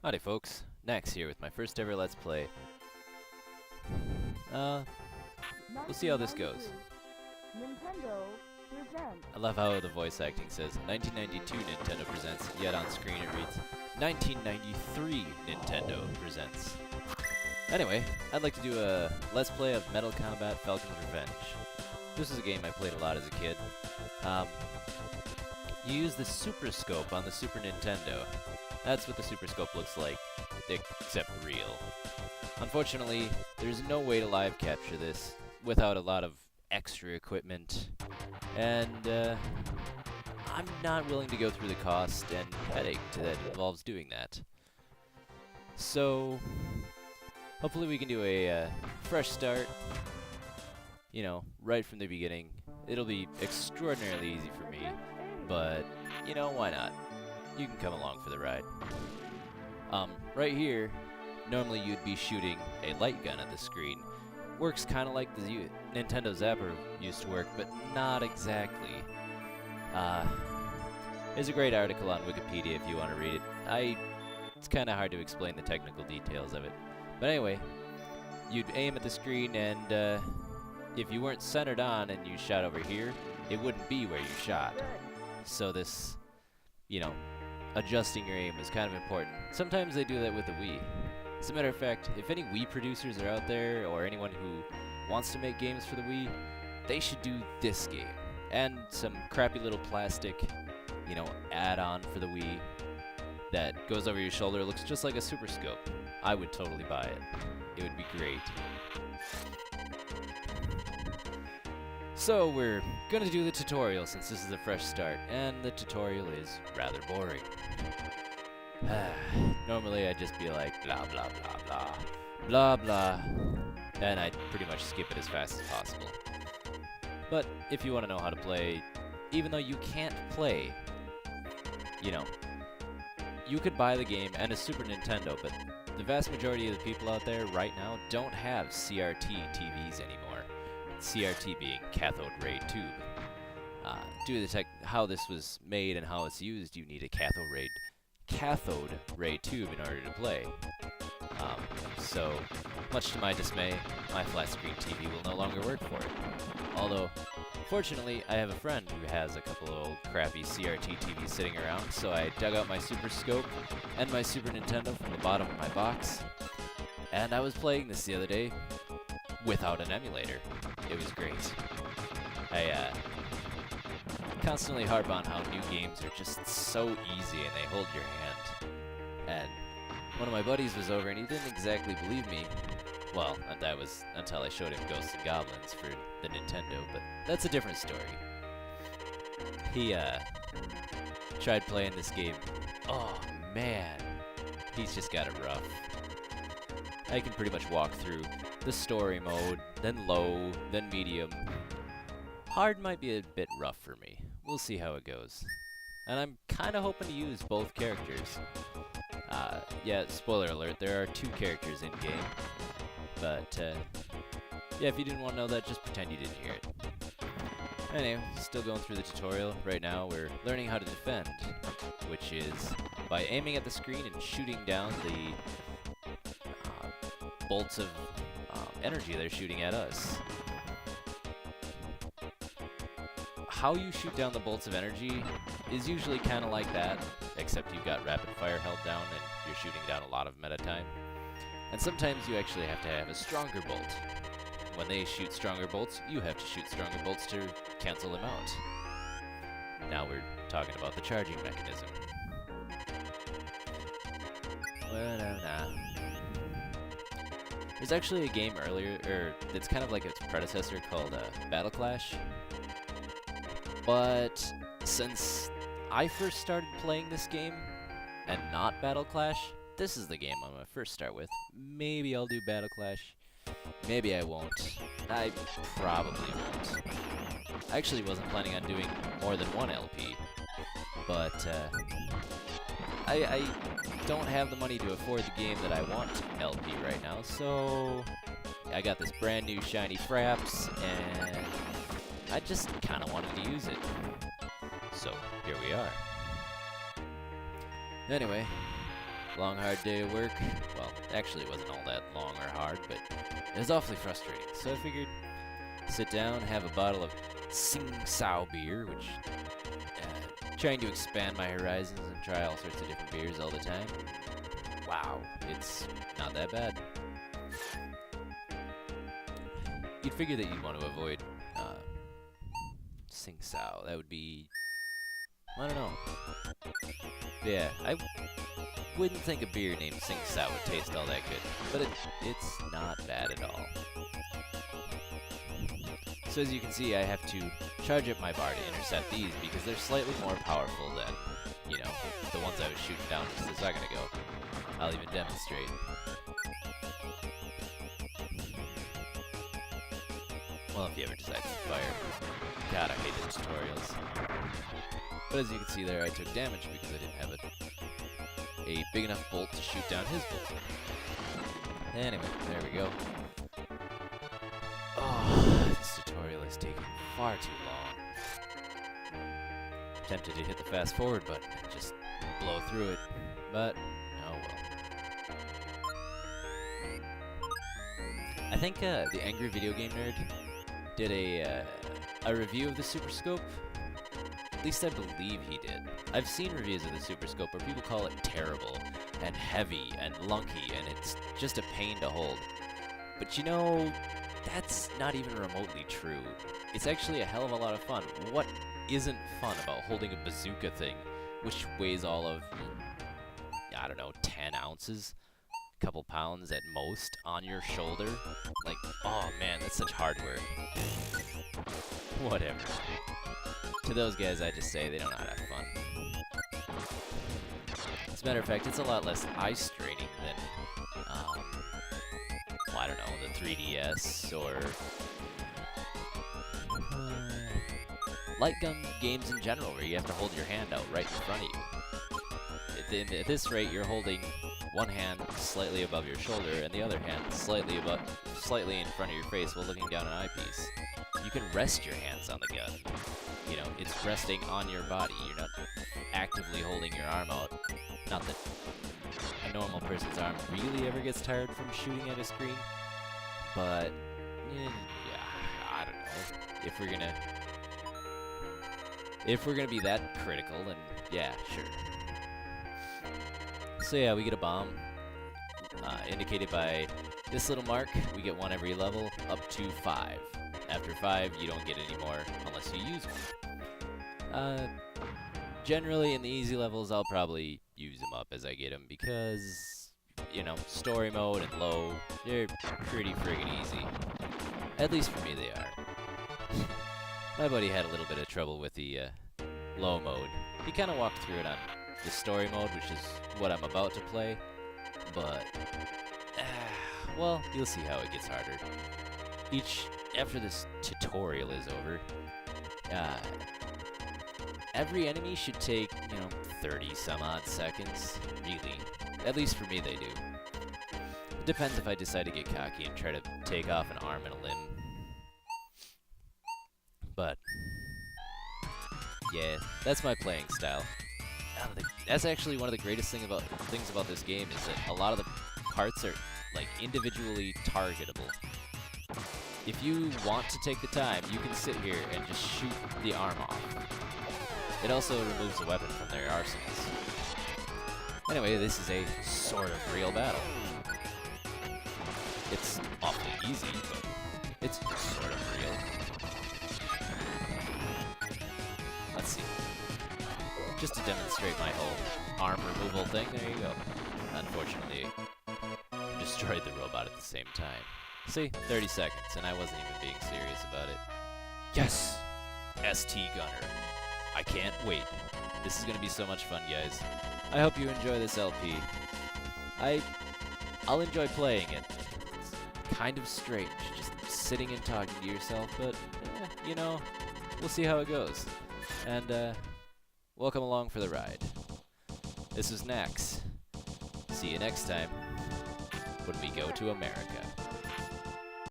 Howdy folks, Nax here with my first ever Let's Play. Uh, we'll see how this goes. Nintendo presents. I love how the voice acting says 1992 Nintendo presents, yet on screen it reads 1993 Nintendo presents. Anyway, I'd like to do a Let's Play of Metal Combat Falcon's Revenge. This is a game I played a lot as a kid. You use the Super Scope on the Super Nintendo. That's what the Super Scope looks like, except real. Unfortunately, there's no way to live capture this without a lot of extra equipment, and I'm not willing to go through the cost and headache that involves doing that. So, hopefully we can do a fresh start, you know, right from the beginning. It'll be extraordinarily easy for me, but, you know, why not? You can come along for the ride. Right here, normally you'd be shooting a light gun at the screen. Works kind of like the Nintendo Zapper used to work, but not exactly. There's a great article on Wikipedia if you want to read it. It's kind of hard to explain the technical details of it. But anyway, you'd aim at the screen, and if you weren't centered on and you shot over here, it wouldn't be where you shot. So this, you know, adjusting your aim is kind of important. Sometimes they do that with the Wii. As a matter of fact, if any Wii producers are out there, or anyone who wants to make games for the Wii, they should do this game. And some crappy little plastic, you know, add-on for the Wii that goes over your shoulder, looks just like a Super Scope. I would totally buy it. It would be great. So we're gonna do the tutorial since this is a fresh start, and the tutorial is rather boring. Normally I'd just be like blah blah blah blah blah blah, and I'd pretty much skip it as fast as possible. But if you want to know how to play, even though you can't play, you know, you could buy the game and a Super Nintendo, but the vast majority of the people out there right now don't have CRT TVs anymore. CRT being cathode ray tube. Due to how this was made and how it's used, you need a cathode ray tube in order to play. So, much to my dismay, my flat screen TV will no longer work for it. Although, fortunately, I have a friend who has a couple of old crappy CRT TVs sitting around, so I dug out my Super Scope and my Super Nintendo from the bottom of my box, and I was playing this the other day without an emulator. It was great. I constantly harp on how new games are just so easy and they hold your hand. And one of my buddies was over and he didn't exactly believe me. Well, that was until I showed him Ghosts and Goblins for the Nintendo, but that's a different story. He tried playing this game. Oh man, he's just got it rough. I can pretty much walk through the story mode, then low, then medium. Hard might be a bit rough for me. We'll see how it goes. And I'm kind of hoping to use both characters. Yeah, spoiler alert, there are two characters in game. But, yeah, if you didn't want to know that, just pretend you didn't hear it. Anyway, still going through the tutorial. Right now, we're learning how to defend, which is by aiming at the screen and shooting down the bolts of energy they're shooting at us. How you shoot down the bolts of energy is usually kind of like that, except you've got rapid fire held down and you're shooting down a lot of them at a time. And sometimes you actually have to have a stronger bolt. When they shoot stronger bolts, you have to shoot stronger bolts to cancel them out. Now we're talking about the charging mechanism. There's actually a game earlier, that's kind of like its predecessor called Battle Clash. But since I first started playing this game, and not Battle Clash, this is the game I'm gonna first start with. Maybe I'll do Battle Clash. Maybe I won't. I probably won't. I actually wasn't planning on doing more than one LP, but I don't have the money to afford the game that I want LP right now, so I got this brand new shiny Fraps, and I just kind of wanted to use it. So, here we are. Anyway, Long, hard day of work. Well, actually it wasn't all that long or hard, but it was awfully frustrating. So I figured sit down, have a bottle of Sing Sao beer, which trying to expand my horizons and try all sorts of different beers all the time. Wow, it's not that bad. You'd figure that you'd want to avoid Sing Sao. That would be, I don't know. Yeah, I wouldn't think a beer named Sing Sao would taste all that good, but it's not bad at all. So as you can see, I have to charge up my bar to intercept these because they're slightly more powerful than, you know, the ones I was shooting down just a second ago. I'll even demonstrate. Well, if you ever decide to fire. God, I hate the tutorials. But as you can see there, I took damage because I didn't have a big enough bolt to shoot down his bolt. Anyway, there we go. Oh, this tutorial is taking far too long. Tempted to hit the fast forward button and just blow through it, but oh well. I think the Angry Video Game Nerd did a review of the Super Scope. At least I believe he did. I've seen reviews of the Super Scope where people call it terrible and heavy and lunky and it's just a pain to hold. But you know, that's not even remotely true. It's actually a hell of a lot of fun. What isn't fun about holding a bazooka thing, which weighs all of, I don't know, 10 ounces? A couple pounds at most on your shoulder? Like, oh man, that's such hard work. Whatever. To those guys, I just say they don't know how to have fun. As a matter of fact, it's a lot less eye-straining than, well, I don't know, the 3DS or light gun games in general, where you have to hold your hand out right in front of you. At this rate, you're holding one hand slightly above your shoulder and the other hand slightly in front of your face while looking down an eyepiece. You can rest your hands on the gun. You know, it's resting on your body. You're not actively holding your arm out. Not that a normal person's arm really ever gets tired from shooting at a screen, but yeah, I don't know. If we're gonna be that critical, then yeah, sure. So yeah, we get a bomb, indicated by this little mark. We get one every level, up to 5. After 5, you don't get any more unless you use one. Generally, in the easy levels, I'll probably use them up as I get them because, you know, story mode and low, they're pretty friggin' easy. At least for me, they are. My buddy had a little bit of trouble with the low mode. He kind of walked through it on the story mode, which is what I'm about to play, but, well, you'll see how it gets harder. After this tutorial is over, every enemy should take, 30 some odd seconds, really. At least for me, they do. It depends if I decide to get cocky and try to take off an arm and a limb. But, yeah, that's my playing style. That's actually one of the greatest things about this game is that a lot of the parts are, like, individually targetable. If you want to take the time, you can sit here and just shoot the arm off. It also removes the weapon from their arsenals. Anyway, this is a sort of real battle. It's awfully easy, but it's sort of real. Let's see. Just to demonstrate my whole arm removal thing, there you go. Unfortunately, destroyed the robot at the same time. See, 30 seconds, and I wasn't even being serious about it. Yes! ST Gunner. I can't wait. This is gonna be so much fun, guys. I hope you enjoy this LP. I'll enjoy playing it. It's kind of strange, just sitting and talking to yourself, but, we'll see how it goes. And, welcome along for the ride. This is Nax. See you next time when we go to America.